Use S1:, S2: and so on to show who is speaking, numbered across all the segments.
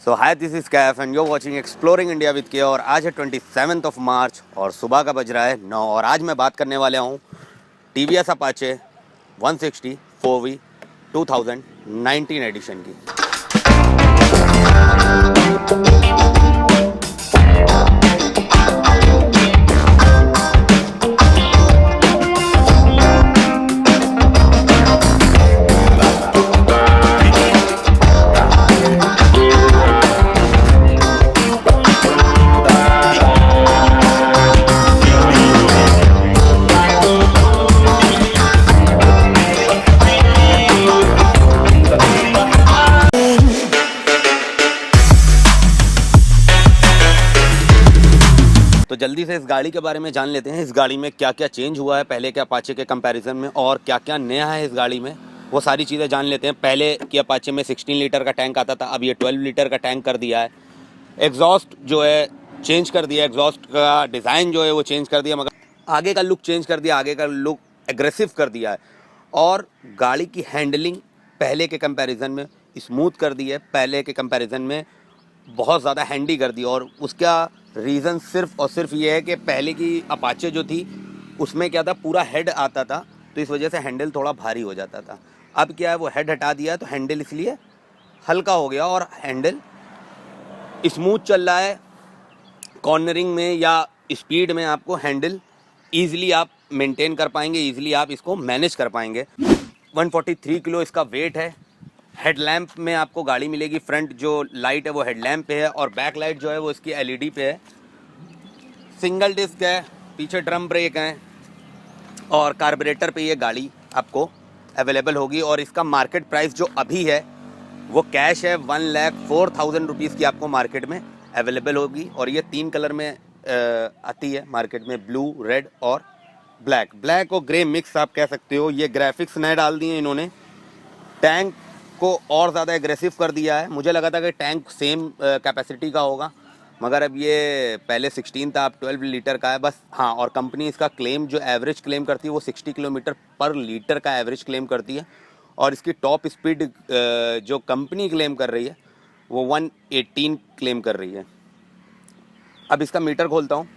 S1: So hi, this is Kaif and you watching exploring India with के। और आज है 27 मार्च और सुबह का बज रहा है 9 और आज मैं बात करने वाला हूँ T V S Apache 160 4V 2019 edition की। तो जल्दी से इस गाड़ी के बारे में जान लेते हैं। इस गाड़ी में क्या क्या चेंज हुआ है पहले के अपाचे के कंपैरिजन में और क्या क्या नया है इस गाड़ी में, वो सारी चीज़ें जान लेते हैं। पहले की अपाचे में 16 लीटर का टैंक आता था, अब ये 12 लीटर का टैंक कर दिया है। एग्जॉस्ट जो है चेंज कर दिया, एग्जॉस्ट का डिज़ाइन जो है वो चेंज कर दिया, मगर आगे का लुक चेंज कर दिया, आगे का लुक एग्रेसिव कर दिया है। और गाड़ी की हैंडलिंग पहले के कंपैरिजन में स्मूथ कर दी है, पहले के कंपैरिजन में बहुत ज़्यादा हैंडी कर दी। और उसका रीज़न सिर्फ और सिर्फ ये है कि पहले की अपाचे जो थी उसमें क्या था, पूरा हेड आता था, तो इस वजह से हैंडल थोड़ा भारी हो जाता था। अब क्या है, वो हेड हटा दिया तो हैंडल इसलिए हल्का हो गया और हैंडल स्मूथ चल रहा है। कॉर्नरिंग में या स्पीड में आपको हैंडल ईजिली आप मेंटेन कर पाएंगे, ईजिली आप इसको मैनेज कर पाएंगे। 143 किलो इसका वेट है। हेडलैम्प में आपको गाड़ी मिलेगी, फ्रंट जो लाइट है वो हेडलैम्प पे है और बैक लाइट जो है वो इसकी एलईडी पे है। सिंगल डिस्क है, पीछे ड्रम ब्रेक हैं और कार्बोरेटर पे ये गाड़ी आपको अवेलेबल होगी। और इसका मार्केट प्राइस जो अभी है वो कैश है 1,04,000 रुपीज़ की आपको मार्केट में अवेलेबल होगी। और ये 3 कलर में आती है मार्केट में, ब्लू, रेड और ब्लैक। ब्लैक और ग्रे मिक्स आप कह सकते हो। ये ग्राफिक्स नए डाल दिए इन्होंने, टैंक को और ज़्यादा एग्रेसिव कर दिया है। मुझे लगा था कि टैंक सेम कैपेसिटी का होगा, मगर अब ये पहले 16 था, अब 12 लीटर का है बस। हाँ, और कंपनी इसका क्लेम जो एवरेज क्लेम करती है वो 60 किलोमीटर पर लीटर का एवरेज क्लेम करती है। और इसकी टॉप स्पीड जो कंपनी क्लेम कर रही है वो 118 क्लेम कर रही है। अब इसका मीटर खोलता हूँ,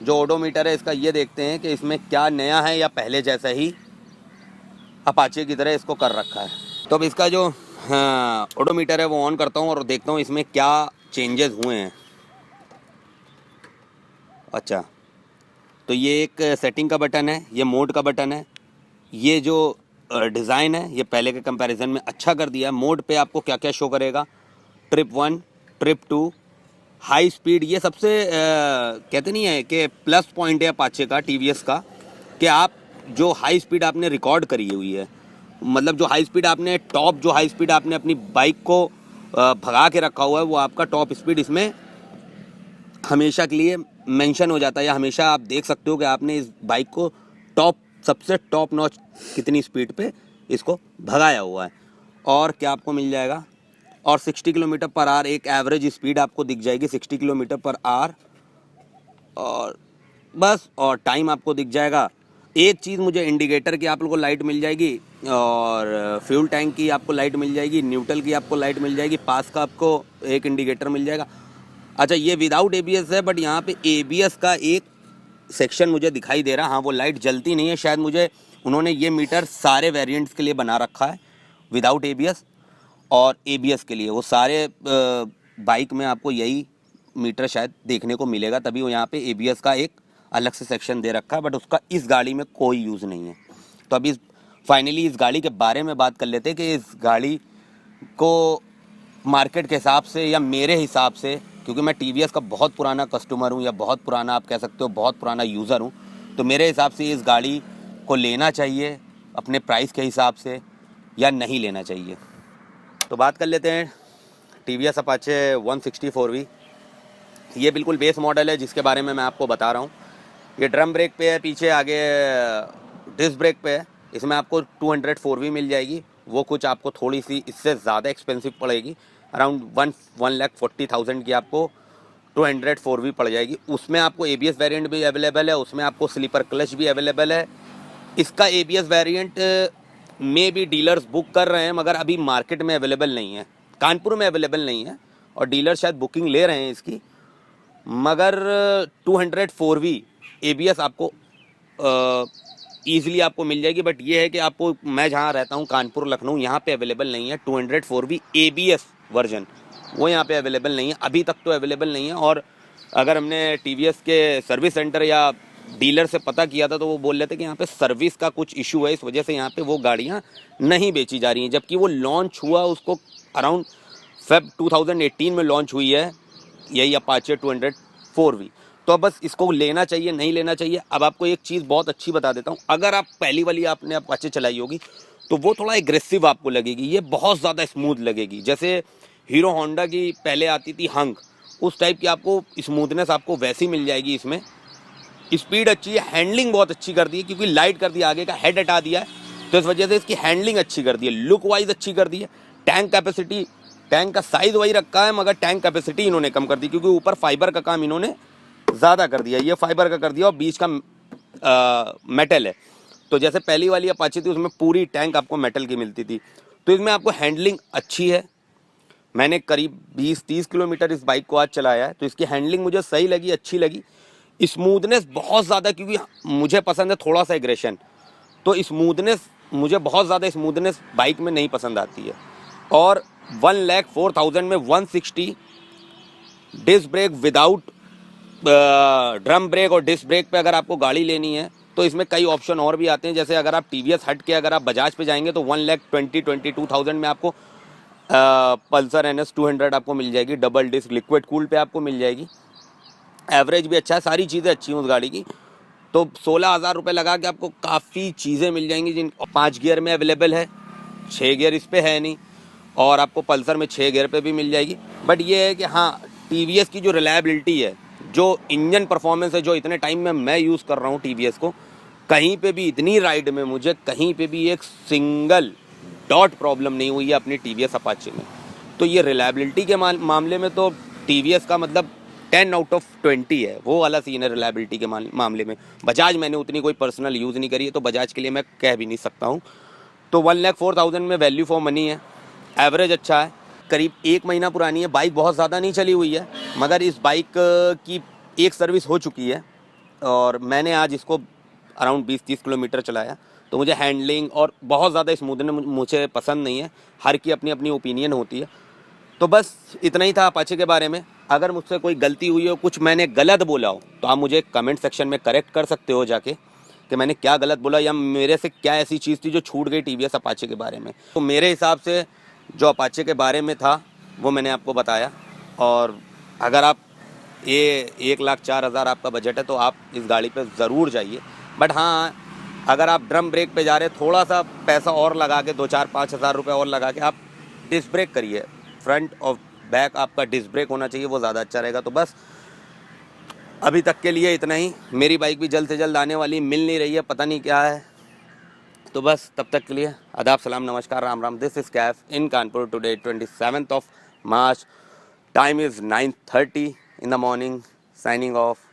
S1: जो ओडोमीटर है इसका, ये देखते हैं कि इसमें क्या नया है या पहले जैसा ही अपाचे की तरह इसको कर रखा है। तो अब इसका जो ओडोमीटर है वो ऑन करता हूँ और देखता हूँ इसमें क्या चेंजेस हुए हैं। अच्छा, तो ये एक सेटिंग का बटन है, ये मोड का बटन है। ये जो डिज़ाइन है ये पहले के कंपैरिजन में अच्छा कर दिया है। मोड पे आपको क्या क्या शो करेगा, ट्रिप 1, ट्रिप 2, हाई स्पीड। ये सबसे कहते नहीं है कि प्लस पॉइंट है अपाचे का, टीवीएस का, कि आप जो हाई स्पीड आपने रिकॉर्ड करी हुई है, मतलब जो हाई स्पीड आपने टॉप जो हाई स्पीड आपने अपनी बाइक को भगा के रखा हुआ है वो आपका टॉप स्पीड इसमें हमेशा के लिए मेंशन हो जाता है, या हमेशा आप देख सकते हो कि आपने इस बाइक को टॉप सबसे टॉप नॉच कितनी स्पीड पे इसको भगाया हुआ है। और क्या आपको मिल जाएगा, और 60 किलोमीटर पर आवर एक एवरेज स्पीड आपको दिख जाएगी, 60 किलोमीटर पर आवर। और बस, और टाइम आपको दिख जाएगा। एक चीज़ मुझे इंडिकेटर की आप लोगों को लाइट मिल जाएगी, और फ्यूल टैंक की आपको लाइट मिल जाएगी, न्यूट्रल की आपको लाइट मिल जाएगी, पास का आपको एक इंडिकेटर मिल जाएगा। अच्छा, ये विदाउट एबीएस है, बट यहाँ पे एबीएस का एक सेक्शन मुझे दिखाई दे रहा। हाँ, वो लाइट जलती नहीं है, शायद मुझे उन्होंने ये मीटर सारे वेरिएंट्स के लिए बना रखा है, विदाउट एबीएस और एबीएस के लिए। वो सारे बाइक में आपको यही मीटर शायद देखने को मिलेगा, तभी वो यहाँ पे एबीएस का एक अलग से सेक्शन दे रखा है, बट उसका इस गाड़ी में कोई यूज़ नहीं है। तो अभी फाइनली इस गाड़ी के बारे में बात कर लेते हैं कि इस गाड़ी को मार्केट के हिसाब से या मेरे हिसाब से, क्योंकि मैं टीवीएस का बहुत पुराना कस्टमर हूँ, या बहुत पुराना आप कह सकते हो बहुत पुराना यूज़र हूँ, तो मेरे हिसाब से इस गाड़ी को लेना चाहिए अपने प्राइस के हिसाब से या नहीं लेना चाहिए। तो बात कर लेते हैं टीवीएस अपाचे 160 4V। ये बिल्कुल बेस मॉडल है जिसके बारे में मैं आपको बता रहा हूँ। ये ड्रम ब्रेक पे है, पीछे आगे डिस्क ब्रेक पे है। इसमें आपको 200 4V मिल जाएगी, वो कुछ आपको थोड़ी सी इससे ज़्यादा एक्सपेंसिव पड़ेगी, अराउंड 1,40,000 की आपको 200 4V पड़ जाएगी। उसमें आपको एबीएस वेरिएंट भी अवेलेबल है, उसमें आपको स्लीपर क्लच भी अवेलेबल है। इसका एबीएस वेरिएंट में भी डीलर्स बुक कर रहे हैं, मगर अभी मार्केट में अवेलेबल नहीं है, कानपुर में अवेलेबल नहीं है, और डीलर शायद बुकिंग ले रहे हैं इसकी, मगर 204V ABS आपको ईजिली आपको मिल जाएगी। बट ये है कि आपको, मैं जहाँ रहता हूँ कानपुर लखनऊ, यहाँ पे अवेलेबल नहीं है 204V ABS वर्जन, वो यहाँ पे अवेलेबल नहीं है, अभी तक तो अवेलेबल नहीं है। और अगर हमने TVS के सर्विस सेंटर या डीलर से पता किया था तो वो बोल रहे थे कि यहाँ पे सर्विस का कुछ इशू है, इस वजह से यहाँ पे वो गाड़ियाँ नहीं बेची जा रही हैं। जबकि वो लॉन्च हुआ, उसको अराउंड Feb 2018 में लॉन्च हुई है यही अपाचे 204V। तो अब बस इसको लेना चाहिए नहीं लेना चाहिए। अब आपको एक चीज़ बहुत अच्छी बता देता हूँ, अगर आप पहली वाली आपने अपाचे चलाई होगी तो वो थोड़ा एग्रेसिव आपको लगेगी, ये बहुत ज़्यादा स्मूथ लगेगी। जैसे हीरो होंडा की पहले आती थी हंग, उस टाइप की आपको स्मूथनेस आपको वैसी मिल जाएगी इसमें। स्पीड अच्छी है, हैंडलिंग बहुत अच्छी कर दी है, क्योंकि लाइट कर दिया, आगे का हेड हटा दिया है, तो इस वजह से इसकी हैंडलिंग अच्छी कर दी है, लुक वाइज अच्छी कर दी है। टैंक कैपेसिटी, टैंक का साइज़ वही रखा है मगर टैंक कैपेसिटी इन्होंने कम कर दी, क्योंकि ऊपर फाइबर का काम इन्होंने ज़्यादा कर दिया, ये फाइबर का कर दिया और बीच का मेटल है। तो जैसे पहली वाली अपाची थी उसमें पूरी टैंक आपको मेटल की मिलती थी, तो इसमें आपको हैंडलिंग अच्छी है। मैंने करीब 20-30 किलोमीटर इस बाइक को आज चलाया है, तो इसकी हैंडलिंग मुझे सही लगी, अच्छी लगी। स्मूथनेस बहुत ज़्यादा, क्योंकि मुझे पसंद है थोड़ा सा एग्रेशन, तो स्मूथनेस मुझे बहुत ज़्यादा स्मूथनेस बाइक में नहीं पसंद आती है। और 1,04,000 में 160 disc brake without drum brake और डिस्क ब्रेक पे अगर आपको गाड़ी लेनी है तो इसमें कई ऑप्शन और भी आते हैं। जैसे अगर आप TVS हट के अगर आप बजाज पे जाएंगे तो 1,22,000 में आपको पल्सर NS 200 आपको मिल जाएगी, डबल डिस्क लिक्विड कूल पे आपको मिल जाएगी। एवरेज भी अच्छा है, सारी चीज़ें अच्छी हैं उस गाड़ी की। तो 16,000 रुपये लगा के आपको काफ़ी चीज़ें मिल जाएंगी, जिन 5 गियर में अवेलेबल है, 6 गियर इस पे है नहीं, और आपको पल्सर में 6 गियर पे भी मिल जाएगी। बट ये है कि हाँ, TVS की जो रिलायबिलिटी है, जो इंजन परफॉर्मेंस है, जो इतने टाइम में मैं यूज़ कर रहा हूँ TVS को, कहीं पे भी इतनी राइड में मुझे कहीं पे भी एक सिंगल डॉट प्रॉब्लम नहीं हुई है अपनी TVS अपाचे में। तो ये रिलायबिलिटी के मामले में तो TVS का मतलब 10 आउट ऑफ 20 है, वो वाला सीन है रिलायबिलिटी के मामले में। बजाज मैंने उतनी कोई पर्सनल यूज़ नहीं करी है, तो बजाज के लिए मैं कह भी नहीं सकता हूँ। तो 1,04,000 में वैल्यू फॉर मनी है, एवरेज अच्छा है, करीब 1 महीना पुरानी है बाइक, बहुत ज़्यादा नहीं चली हुई है, मगर इस बाइक की एक सर्विस हो चुकी है और मैंने आज इसको अराउंड 20-30 किलोमीटर चलाया। तो मुझे हैंडलिंग और बहुत ज़्यादा स्मूथनेस मुझे पसंद नहीं है, हर की अपनी अपनी ओपिनियन होती है। तो बस इतना ही था अपाचे के बारे में। अगर मुझसे कोई गलती हुई हो, कुछ मैंने गलत बोला हो, तो आप मुझे कमेंट सेक्शन में करेक्ट कर सकते हो जाके कि मैंने क्या गलत बोला या मेरे से क्या ऐसी चीज़ थी जो छूट गई TVS अपाचे के बारे में। तो मेरे हिसाब से जो अपाचे के बारे में था वो मैंने आपको बताया। और अगर आप ये 1,04,000 आपका बजट है तो आप इस गाड़ी पे ज़रूर जाइए। बट हाँ, अगर आप ड्रम ब्रेक पे जा रहे हैं, थोड़ा सा पैसा और लगा के 2-4-5 हज़ार रुपये और लगा के आप डिस्क ब्रेक करिए, फ्रंट और बैक आपका डिस्क ब्रेक होना चाहिए, वो ज़्यादा अच्छा रहेगा। तो बस अभी तक के लिए इतना ही। मेरी बाइक भी जल्द से जल्द आने वाली, मिल नहीं रही है, पता नहीं क्या है। तो बस तब तक के लिए आदाब, सलाम, नमस्कार, Ram Ram. This is Kaif in Kanpur today 27th of March. Time is 9:30 in the morning. Signing off.